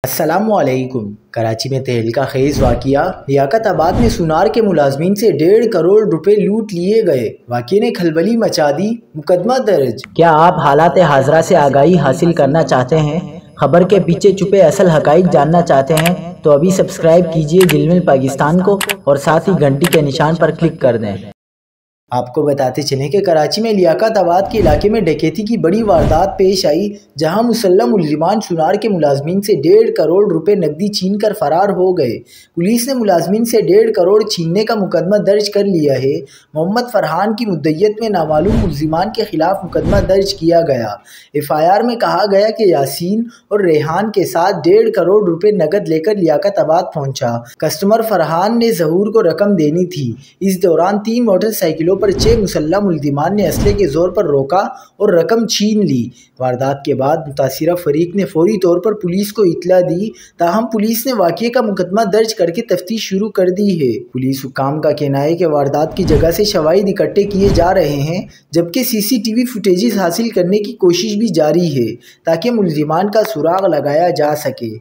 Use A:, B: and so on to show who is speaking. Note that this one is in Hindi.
A: अस्सलामुअलैकुम। कराची में तहलका खेज वाक़िया। लियाकताबाद में सुनार के मुलाजमीन से 1.5 करोड़ रुपए लूट लिए गए। वाक़ये ने खलबली मचा दी, मुकदमा दर्ज।
B: क्या आप हालात हाजरा से आगाही हासिल करना चाहते हैं? खबर के पीछे छुपे असल हकाइक जानना चाहते हैं? तो अभी सब्सक्राइब कीजिए जिलमिल पाकिस्तान को और साथ ही घंटी के निशान पर क्लिक कर दें।
A: आपको बताते चलें कि कराची में लियाकताबाद के इलाके में डकैती की बड़ी वारदात पेश आई, जहां मुसल्लम मुलजिमान सुनार के मुलाजमीन से 1.5 करोड़ रुपए नकदी छीन कर फरार हो गए। पुलिस ने मुलाजमीन से 1.5 करोड़ छीनने का मुकदमा दर्ज कर लिया है। मोहम्मद फरहान की मुद्दयत में नामालूम मुलजिमान के खिलाफ मुकदमा दर्ज किया गया। FIR में कहा गया कि यासीन और रेहान के साथ 1.5 करोड़ रुपए नकद लेकर लियाकताबाद पहुंचा। कस्टमर फरहान ने जहूर को रकम देनी थी। इस दौरान 3 मोटरसाइकिलों पर 6 मुसल्लम मुल्जिमान ने असले के जोर पर रोका और रकम छीन ली। वारदात के बाद मुतासिरा फरीक ने फौरी तौर पर पुलिस को इत्तला दी, ताहम पुलिस ने वाक़ये का मुकदमा दर्ज करके तफ्तीश शुरू कर दी है। पुलिस हुक्काम का कहना है कि वारदात की जगह से शवाहिद इकट्ठे किए जा रहे हैं, जबकि CCTV फुटेजेस हासिल करने की कोशिश भी जारी है ताकि मुल्जिमान का सुराग लगाया जा सके।